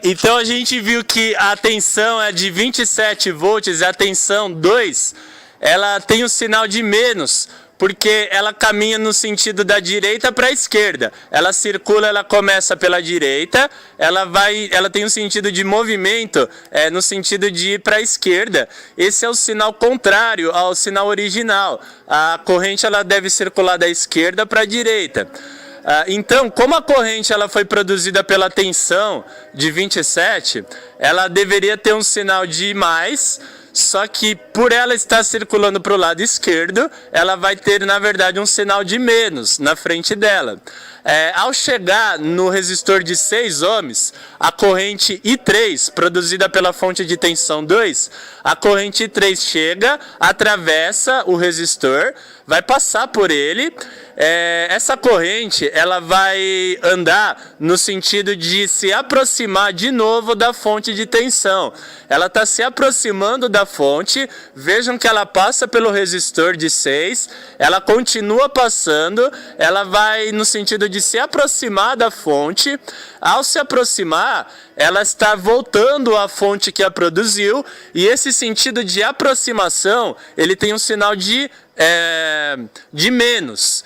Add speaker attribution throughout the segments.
Speaker 1: Então a gente viu que a tensão é de 27 volts e a tensão 2, ela tem um sinal de menos, porque ela caminha no sentido da direita para a esquerda. Ela circula, ela começa pela direita, ela tem um sentido de movimento no sentido de ir para a esquerda. Esse é o sinal contrário ao sinal original. A corrente ela deve circular da esquerda para a direita. Então, como a corrente ela foi produzida pela tensão de 27, ela deveria ter um sinal de mais, só que por ela estar circulando para o lado esquerdo, ela vai ter, na verdade, um sinal de menos na frente dela. Ao chegar no resistor de 6 ohms, a corrente I3, produzida pela fonte de tensão 2, a corrente I3 chega, atravessa o resistor, vai passar por ele. Essa corrente ela vai andar no sentido de se aproximar de novo da fonte de tensão. Ela está se aproximando da fonte, vejam que ela passa pelo resistor de 6, ela continua passando, ela vai no sentido de se aproximar da fonte. Ao se aproximar, ela está voltando à fonte que a produziu, e esse sentido de aproximação, ele tem um sinal de menos.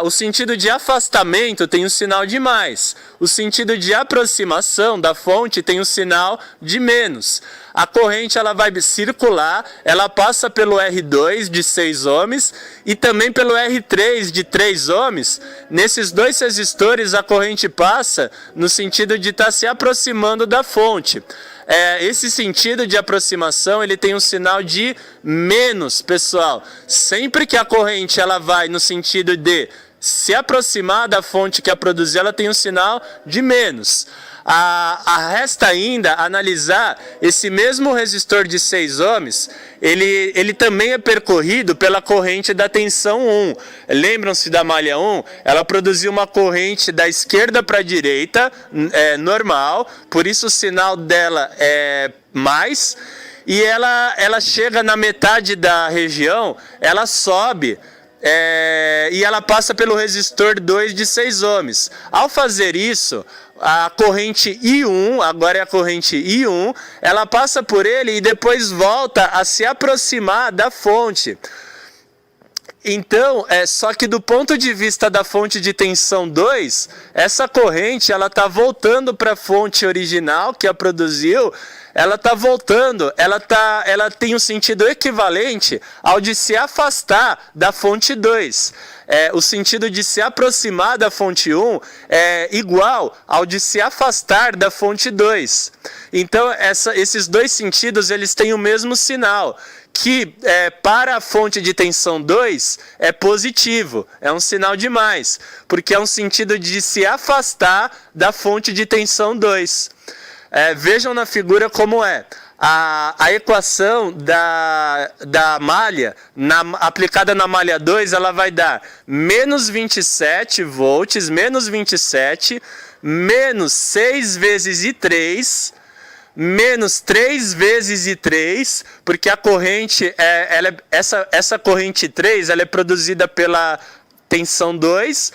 Speaker 1: O sentido de afastamento tem um sinal de mais. O sentido de aproximação da fonte tem um sinal de menos. A corrente ela vai circular, ela passa pelo R2 de 6 ohms e também pelo R3 de 3 ohms. Nesses dois resistores a corrente passa no sentido de estar se aproximando da fonte. Esse sentido de aproximação ele tem um sinal de menos, pessoal. Sempre que a corrente ela vai no sentido de se aproximar da fonte que a produziu, ela tem um sinal de menos. Resta ainda analisar esse mesmo resistor de 6 ohms, ele também é percorrido pela corrente da tensão 1. Lembram-se da malha 1? Ela produziu uma corrente da esquerda para a direita, normal, por isso o sinal dela é mais, e ela chega na metade da região, ela sobe, e ela passa pelo resistor 2 de 6 ohms. Ao fazer isso, a corrente I1, agora é a corrente I1, ela passa por ele e depois volta a se aproximar da fonte. Então, só que do ponto de vista da fonte de tensão 2, essa corrente ela está voltando para a fonte original que a produziu, ela está voltando, ela tem um sentido equivalente ao de se afastar da fonte 2. O sentido de se aproximar da fonte 1 é igual ao de se afastar da fonte 2. Então, esses dois sentidos eles têm o mesmo sinal, que para a fonte de tensão 2 é positivo, é um sinal de mais, porque é um sentido de se afastar da fonte de tensão 2. Vejam na figura como é. A equação da malha, aplicada na malha 2, ela vai dar menos 27 volts, menos 27, menos 6 vezes I3, menos 3 vezes I3, porque a corrente, essa corrente 3, ela é produzida pela tensão 2,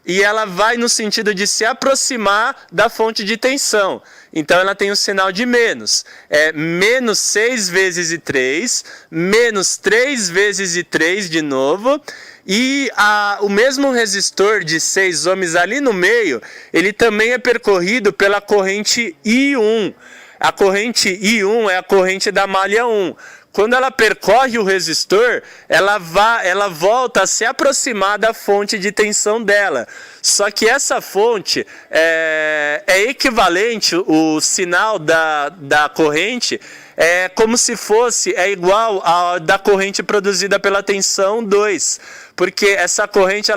Speaker 1: e ela vai no sentido de se aproximar da fonte de tensão. Então ela tem um sinal de menos. Menos 6 vezes I3, menos 3 vezes I3 de novo. E o mesmo resistor de 6 ohms ali no meio, ele também é percorrido pela corrente I1. A corrente I1 é a corrente da malha 1. Quando ela percorre o resistor, ela volta a se aproximar da fonte de tensão dela. Só que essa fonte é equivalente, o sinal da corrente é como se fosse, igual ao da corrente produzida pela tensão 2. Porque essa corrente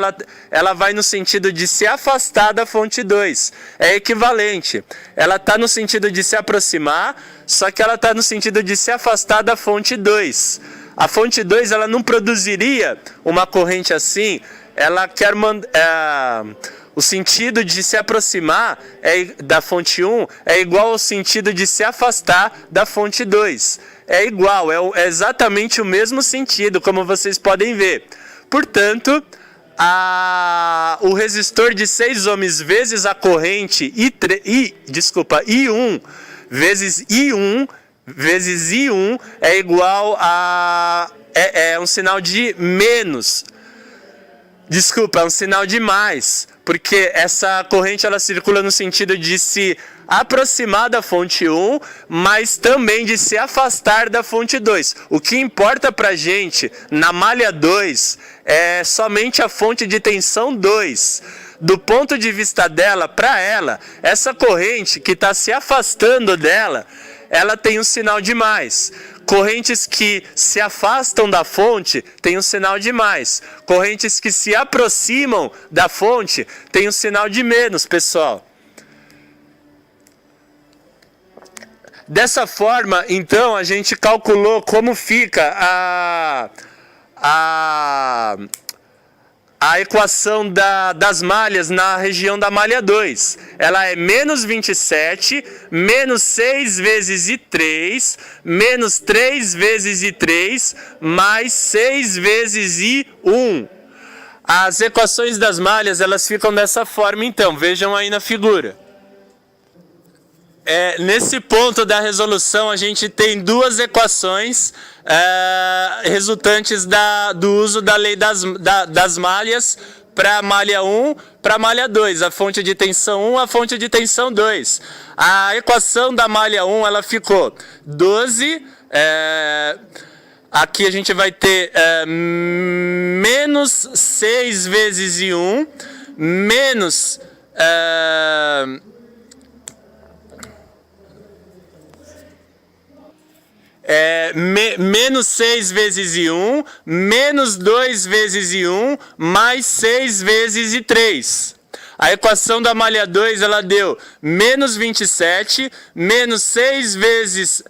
Speaker 1: ela vai no sentido de se afastar da fonte 2. É equivalente. Ela está no sentido de se aproximar, só que ela está no sentido de se afastar da fonte 2. A fonte 2 ela não produziria uma corrente assim. Ela quer o sentido de se aproximar da fonte 1 é igual ao sentido de se afastar da fonte 2. É igual, é exatamente o mesmo sentido, como vocês podem ver. Portanto, o resistor de 6 ohms vezes a corrente I1 vezes I1 vezes I1 é igual a... é um sinal de menos. Desculpa, é um sinal de mais. Porque essa corrente ela circula no sentido de se aproximar da fonte 1, mas também de se afastar da fonte 2. O que importa pra gente na malha 2 é somente a fonte de tensão 2. Do ponto de vista dela, para ela, essa corrente que está se afastando dela, ela tem um sinal de mais. Correntes que se afastam da fonte têm um sinal de mais. Correntes que se aproximam da fonte têm um sinal de menos, pessoal. Dessa forma, então, a gente calculou como fica a equação das malhas na região da malha 2. Ela é menos 27, menos 6 vezes I3, menos 3 vezes I3, mais 6 vezes I1. As equações das malhas, elas ficam dessa forma, então. Vejam aí na figura. Nesse ponto da resolução, a gente tem duas equações resultantes do uso da lei das malhas para a malha 1 para a malha 2, a fonte de tensão 1, a fonte de tensão 2. A equação da malha 1 ela ficou 12, aqui a gente vai ter menos 6 vezes I1, menos... menos 6 vezes I1, menos 2 vezes I1, mais 6 vezes I3. A equação da malha 2, ela deu menos 27, menos 6 vezes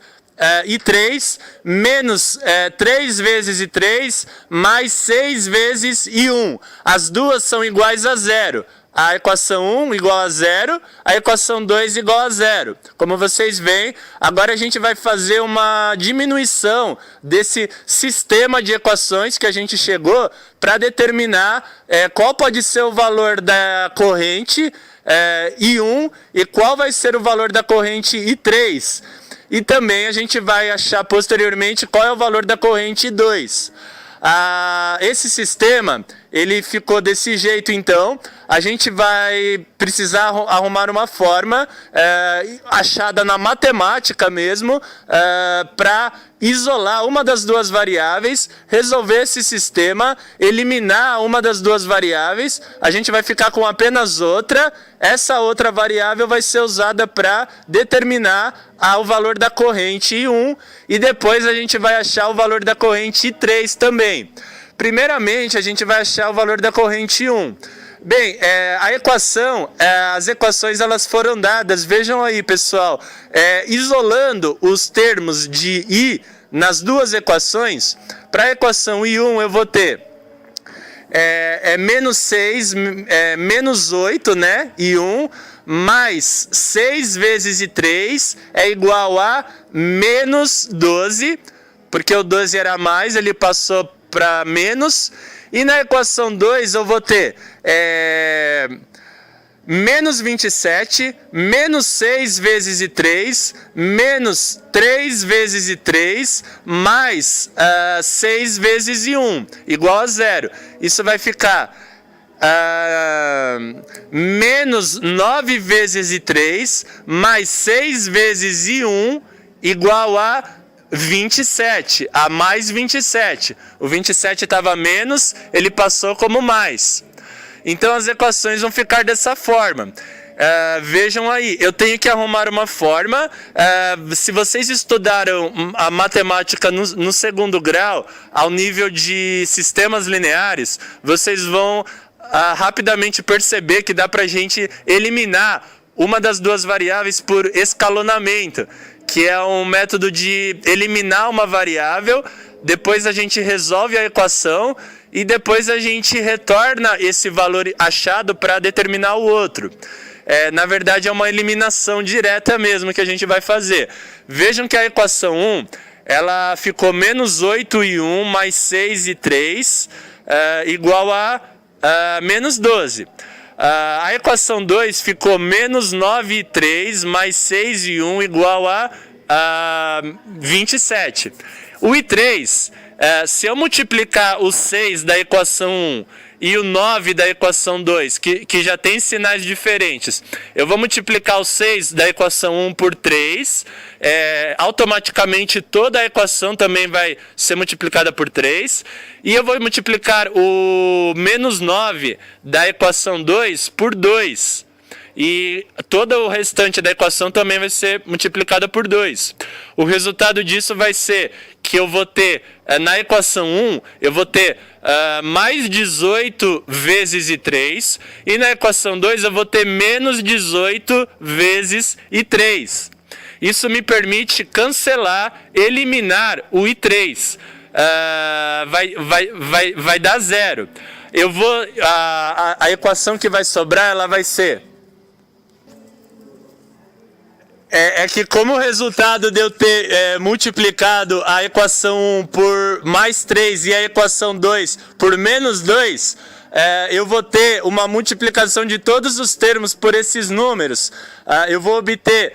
Speaker 1: I3, menos 3 vezes I3, mais 6 vezes I1. As duas são iguais a zero. A equação 1 igual a 0, a equação 2 igual a 0. Como vocês veem, agora a gente vai fazer uma diminuição desse sistema de equações que a gente chegou para determinar qual pode ser o valor da corrente I1 e qual vai ser o valor da corrente I3. E também a gente vai achar posteriormente qual é o valor da corrente I2. Esse sistema, ele ficou desse jeito, então a gente vai precisar arrumar uma forma achada na matemática mesmo para isolar uma das duas variáveis, resolver esse sistema, eliminar uma das duas variáveis, a gente vai ficar com apenas outra, essa outra variável vai ser usada para determinar o valor da corrente I1 e depois a gente vai achar o valor da corrente I3 também. Primeiramente, a gente vai achar o valor da corrente I1. Bem, a equação, as equações elas foram dadas, vejam aí pessoal, isolando os termos de I nas duas equações, para a equação I1 eu vou ter menos 6, menos 8, né, I1, mais 6 vezes I3 é igual a menos 12, porque o 12 era mais, ele passou para menos, e na equação 2 eu vou ter menos 27, menos 6 vezes I3, menos 3 vezes I3, mais 6 vezes I1, igual a 0. Isso vai ficar menos 9 vezes I3, mais 6 vezes I1, igual a 27, a mais 27. O 27 estava menos, ele passou como mais. Então as equações vão ficar dessa forma. Vejam aí, eu tenho que arrumar uma forma. Se vocês estudaram a matemática no segundo grau, ao nível de sistemas lineares, vocês vão rapidamente perceber que dá para a gente eliminar uma das duas variáveis por escalonamento, que é um método de eliminar uma variável, depois a gente resolve a equação e depois a gente retorna esse valor achado para determinar o outro. Na verdade é uma eliminação direta mesmo que a gente vai fazer. Vejam que a equação 1, ela ficou menos 8 e 1 mais 6 e 3 igual a menos 12. A equação 2 ficou menos 9 e 3 mais 6 e 1 igual a 27. O I3, se eu multiplicar o 6 da equação 1 e o 9 da equação 2, que já tem sinais diferentes, eu vou multiplicar o 6 da equação 1 por 3, automaticamente toda a equação também vai ser multiplicada por 3, e eu vou multiplicar o menos 9 da equação 2 por 2. E todo o restante da equação também vai ser multiplicada por 2. O resultado disso vai ser que eu vou ter, na equação 1, eu vou ter mais 18 vezes I3, e na equação 2 eu vou ter menos 18 vezes I3. Isso me permite cancelar, eliminar o I3. Vai dar 0. Eu vou, a equação que vai sobrar, ela vai ser... que como o resultado de eu ter multiplicado a equação 1 por mais 3 e a equação 2 por menos 2, eu vou ter uma multiplicação de todos os termos por esses números. Eu vou obter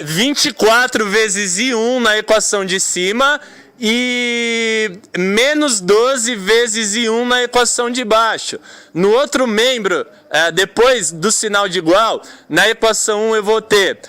Speaker 1: 24 vezes I1 na equação de cima e menos 12 vezes I1 na equação de baixo. No outro membro, depois do sinal de igual, na equação 1 eu vou ter